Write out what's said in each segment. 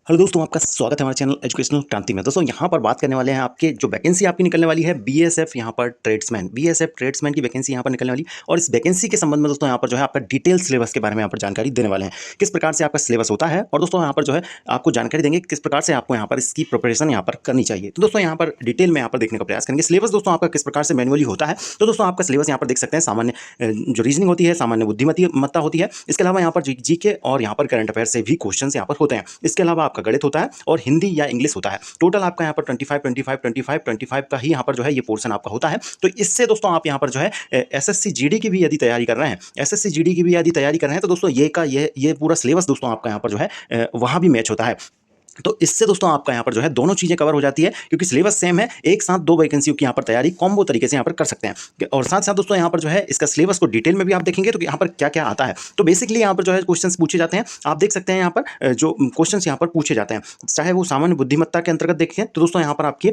Hello दोस्तों, आपका स्वागत है हमारे चैनल एजुकेशनल क्रांति में। दोस्तों यहाँ पर बात करने वाले हैं आपके जो वैकेंसी आपकी निकलने वाली है बीएसएफ यहाँ पर ट्रेड्समैन की वैकेंसी यहाँ पर निकलने वाली। और इस वैकेंसी के संबंध में दोस्तों यहाँ पर जो है आपका डिटेल सिलेबस के बारे में यहाँ पर जानकारी देने वाले हैं, किस प्रकार से आपका सिलेबस होता है। और दोस्तों यहाँ पर जो है आपको जानकारी देंगे किस प्रकार से आपको यहाँ पर इसकी प्रिपरेशन यहाँ पर करनी चाहिए। तो दोस्तों यहाँ पर डिटेल में यहाँ पर देखने का प्रयास करेंगे। सिलेबस दोस्तों आपका किस प्रकार से मैनुअली होता है। तो दोस्तों आपका सिलेबस यहाँ पर देख सकते हैं, सामान्य जो रीजनिंग होती है, सामान्य बुद्धिमत्ता होती है। इसके अलावा यहाँ पर जीके और यहाँ पर करंट अफेयर से भी क्वेश्चन यहाँ पर होते हैं। इसके अलावा आपका गणित होता है और हिंदी या इंग्लिश होता है। टोटल आपका यहाँ पर 25 का ही यहाँ पर जो है ये पोर्शन आपका होता है। तो इससे दोस्तों आप यहाँ पर जो है एसएससी जीडी की भी यदि तैयारी कर रहे हैं तो दोस्तों ये पूरा सिलेबस दोस्तों आपका यहाँ पर जो है वहाँ भी मैच होता है। तो इससे दोस्तों आपका यहाँ पर जो है दोनों चीज़ें कवर हो जाती है, क्योंकि सिलेबस सेम है। एक साथ दो वैकेंसियों की यहाँ पर तैयारी कॉम्बो तरीके से यहाँ पर कर सकते हैं। और साथ साथ दोस्तों यहाँ पर जो है इसका सिलेबस को डिटेल में भी आप देखेंगे तो यहाँ पर क्या क्या आता है। तो बेसिकली यहाँ पर जो है क्वेश्चंस पूछे जाते हैं, आप देख सकते हैं यहाँ पर जो क्वेश्चंस यहाँ पर पूछे जाते हैं, चाहे वो सामान्य बुद्धिमत्ता के अंतर्गत देखें तो दोस्तों यहाँ पर आपकी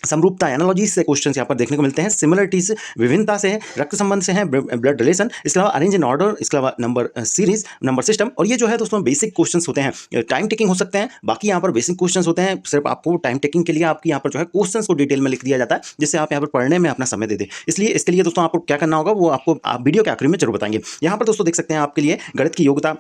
समरूपता एनालॉजीज से क्वेश्चंस यहाँ पर देखने को मिलते हैं, सिमिलरिटीज विभिन्नता से है, रक्त संबंध से है, ब्लड रिलेशन, इसके अलावा अरेंज इन ऑर्डर, इसके अलावा नंबर सीरीज, नंबर सिस्टम। और ये जो है दोस्तों बेसिक क्वेश्चंस होते हैं, टाइम टेकिंग हो सकते हैं। बाकी यहाँ पर बेसिक क्वेश्चंस होते हैं, सिर्फ आपको टाइम टेकिंग के लिए आपकी यहाँ पर जो है क्वेश्चंस को डिटेल में लिख दिया जाता है, जिससे आप यहाँ पर पढ़ने में अपना समय दे दें। इसलिए इसके लिए दोस्तों आपको क्या करना होगा वो आपको आप वीडियो के आखिरी में जरूर बताएंगे। यहाँ पर दोस्तों देख सकते हैं आपके लिए गणित की योग्यता,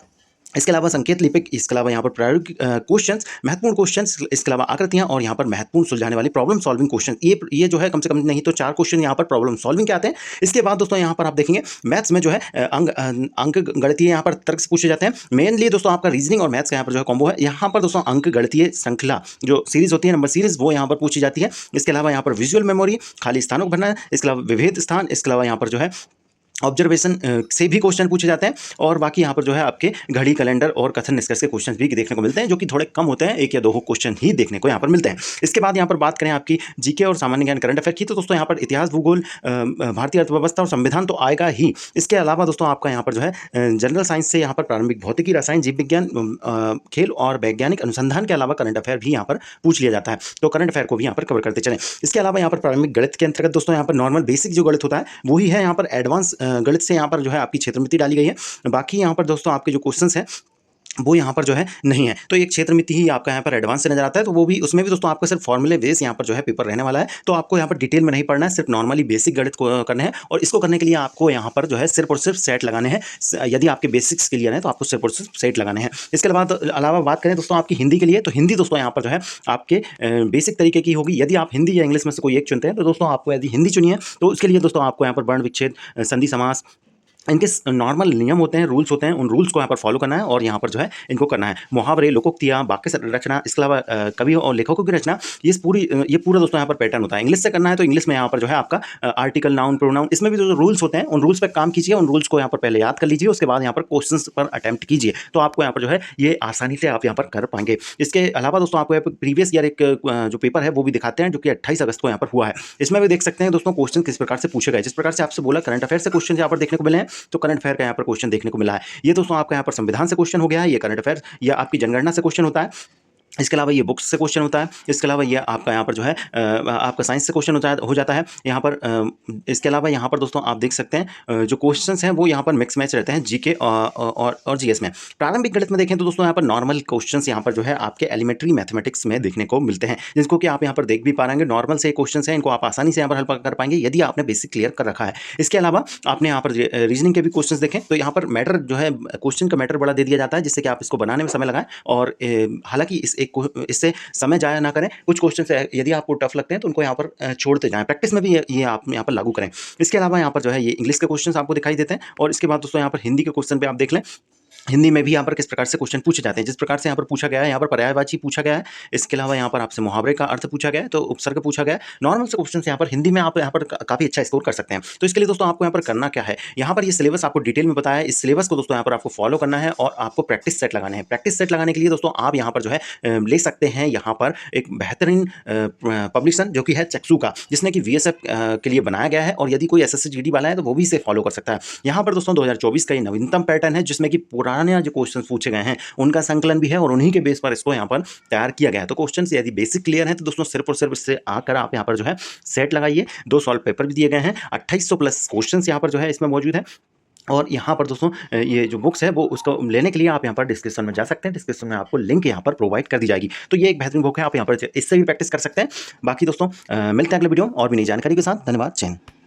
इसके अलावा संकेत लिपिक, इसके अलावा यहाँ पर प्रायोगिक क्वेश्चंस, महत्वपूर्ण क्वेश्चंस, इसके अलावा आकृतियां और यहाँ पर महत्वपूर्ण सुलझाने वाली प्रॉब्लम सॉल्विंग क्वेश्चन। ये जो है कम से कम नहीं तो 4 क्वेश्चन यहाँ पर प्रॉब्लम सॉल्विंग के आते हैं। इसके बाद दोस्तों यहाँ पर आप देखेंगे मैथ्स में जो है अंक गणितीय यहाँ पर तर्क से पूछे जाते हैं। मेनली दोस्तों आपका रीजनिंग और मैथ्स का यहाँ पर जो है कॉम्बो है। यहाँ पर दोस्तों अंक गणितीय श्रृंखला जो सीरीज होती है, नंबर सीरीज, वो यहाँ पर पूछी जाती है। इसके अलावा यहाँ पर विजुअल मेमोरी, खाली स्थानों को भरना, इसके अलावा विभेद स्थान, इसके अलावा यहाँ पर जो है ऑब्जर्वेशन से भी क्वेश्चन पूछे जाते हैं। और बाकी यहाँ पर जो है आपके घड़ी, कैलेंडर और कथन निष्कर्ष के क्वेश्चन भी देखने को मिलते हैं, जो कि थोड़े कम होते हैं, 1 या 2 क्वेश्चन ही देखने को यहाँ पर मिलते हैं। इसके बाद यहाँ पर बात करें आपकी जीके और सामान्य ज्ञान करंट अफेयर की, तो दोस्तों यहाँ पर इतिहास, भूगोल, भारतीय अर्थव्यवस्था और संविधान तो आएगा ही। इसके अलावा दोस्तों आपका यहाँ पर जो है जनरल साइंस से यहाँ पर प्रारंभिक भौतिकी, रसायन, जीव विज्ञान, खेल और वैज्ञानिक अनुसंधान के अलावा करंट अफेयर भी यहाँ पर पूछ लिया जाता है। तो करंट अफेयर को भी यहाँ पर कवर करते चलें। इसके अलावा यहाँ पर प्रारंभिक गणित के अंतर्गत दोस्तों यहाँ पर नॉर्मल बेसिक जो गणित होता है वही है। यहाँ पर एडवांस गणित से यहाँ पर जो है आपकी क्षेत्रमिति डाली गई है। बाकी यहाँ पर दोस्तों आपके जो क्वेश्चंस हैं वो यहाँ पर जो है नहीं है। तो एक क्षेत्रमिति ही आपका यहाँ पर एडवांस से नजर आता है। तो वो भी, उसमें भी दोस्तों आपका सिर्फ फॉर्मूले बेस यहाँ पर जो है पेपर रहने वाला है। तो आपको यहाँ पर डिटेल में नहीं पढ़ना है, सिर्फ नॉर्मली बेसिक गणित को करना है। और इसको करने के लिए आपको यहाँ पर जो है सिर्फ और सिर्फ सेट लगाने हैं। यदि आपके बेसिक्स क्लियर है तो आपको सिर्फ और सिर्फ सेट लगाने हैं। इसके अलावा बात करें दोस्तों आपकी हिंदी के लिए, तो हिंदी दोस्तों यहाँ पर जो है आपके बेसिक तरीके की होगी। यदि आप हिंदी या इंग्लिश में से कोई एक चुनते हैं तो दोस्तों आपको यदि हिंदी चुनिए तो उसके लिए दोस्तों आपको यहाँ पर वर्ण विच्छेद, संधि समास, इनके नॉर्मल नियम होते हैं, रूल्स होते हैं, उन रूल्स को यहाँ पर फॉलो करना है और यहाँ पर जो है इनको करना है। मुहावरे, लोकोक्तियाँ, वाक्य रचना, इसके अलावा कवि और लेखकों की रचना, ये पूरा दोस्तों यहाँ पर पैटर्न होता है। इंग्लिश से करना है तो इंग्लिश में यहाँ पर जो है आपका आर्टिकल, नाउन, प्रोनाउन, इसमें भी जो रूल्स होते हैं उन रूल्स पर काम कीजिए। उन रूल्स को यहाँ पर पहले याद कर लीजिए, उसके बाद यहाँ पर क्वेश्चन पर अटैम्प्ट कीजिए, तो आपको यहाँ पर जो है ये आसानी से आप यहाँ पर कर पाएंगे। इसके अलावा दोस्तों आपको प्रीवियस ईयर एक जो पेपर है वो भी दिखाते हैं, जो कि 28 अगस्त को यहाँ पर हुआ है। इसमें भी देख सकते हैं दोस्तों क्वेश्चन किस प्रकार से पूछे गए। जिस प्रकार से आपसे बोला करंट अफेयर से क्वेश्चन यहाँ पर देखने को मिले हैं, तो करंट अफेयर का यहाँ पर क्वेश्चन देखने को मिला है। ये दोस्तों आपका यहाँ पर संविधान से क्वेश्चन हो गया है, ये करंट अफेयर या आपकी जनगणना से क्वेश्चन होता है। इसके अलावा ये बुक्स से क्वेश्चन होता है। इसके अलावा ये आपका यहाँ पर जो है आपका साइंस से क्वेश्चन हो जाता है यहाँ पर। इसके अलावा यहाँ पर दोस्तों आप देख सकते हैं जो क्वेश्चंस हैं वो यहाँ पर मिक्स मैच रहते हैं जीके और जीएस में। प्रारंभिक गणित में देखें तो दोस्तों यहाँ पर नॉर्मल क्वेश्चंस यहाँ पर जो है आपके एलिमेंट्री मैथमेटिक्स में देखने को मिलते हैं, जिसको कि आप यहाँ पर देख भी पा रहे नॉर्मल से क्वेश्चन हैं, इनको आप आसानी से यहाँ पर हल कर पाएंगे यदि आपने बेसिक क्लियर कर रखा है। इसके अलावा आपने यहाँ पर रीजनिंग के भी क्वेश्चन देखें तो यहाँ पर मैटर जो है, क्वेश्चन का मैटर बड़ा दे दिया जाता है, जिससे कि आप इसको बनाने में समय लगाएं। और हालांकि इससे समय जाया ना करें। कुछ क्वेश्चन यदि आपको टफ लगते हैं तो उनको यहाँ पर छोड़ते जाएं, प्रैक्टिस में भी ये आप यहाँ पर लागू करें। इसके अलावा यहाँ पर जो है ये इंग्लिश के क्वेश्चन आपको दिखाई देते हैं। और इसके बाद दोस्तों यहाँ पर हिंदी के क्वेश्चन पे आप देख लें, हिंदी में भी यहाँ पर किस प्रकार से क्वेश्चन पूछे जाते हैं। जिस प्रकार से यहाँ पर पूछा गया है, यहाँ पर पर्यायवाची पूछा गया है। इसके अलावा यहाँ पर आपसे मुहावरे का अर्थ पूछा गया है, तो उपसर्ग पूछा गया है। नॉर्मल से क्वेश्चन यहाँ पर हिंदी में आप यहाँ पर काफी अच्छा स्कोर कर सकते हैं। तो इसके लिए दोस्तों आपको यहाँ पर करना क्या है, यहाँ पर ये सिलेबस आपको डिटेल में बताया है। इस सिलेबस को दोस्तों यहाँ पर आपको फॉलो करना है और आपको प्रैक्टिस सेट लगाने हैं। प्रैक्टिस सेट लगाने के लिए दोस्तों आप यहाँ पर जो है ले सकते हैं यहाँ पर एक बेहतरीन पब्लिशन जो कि है चक्सू का, जिसने कि VSF के लिए बनाया गया है। और यदि कोई SSC GD वाला है तो वो भी इसे फॉलो कर सकता है। यहाँ पर दोस्तों 2024 का ये नवीनतम पैटर्न है, जिसमें कि पुराने जो क्वेश्चन पूछे गए हैं उनका संकलन भी है और उन्हीं के बेस पर इसको यहाँ पर तैयार किया गया है। तो क्वेश्चन यदि बेसिक क्लियर है तो दोस्तों सिर्फ और सिर्फ इससे आकर आप यहाँ पर जो है सेट लगाइए। 2 सॉल्व पेपर भी दिए गए हैं, 2800 प्लस क्वेश्चन यहाँ पर जो है इसमें मौजूद है। और यहाँ पर दोस्तों ये जो बुक्स है वो उसको लेने के लिए आप यहाँ पर डिस्क्रिप्शन में जा सकते हैं। डिस्क्रिप्शन में आपको लिंक यहाँ पर प्रोवाइड कर दी जाएगी। तो ये एक बेहतरीन बुक है, आप यहाँ पर इससे भी प्रैक्टिस कर सकते हैं। बाकी दोस्तों मिलते हैं अगले वीडियो और भी नई जानकारी के साथ। धन्यवाद। जय हिंद।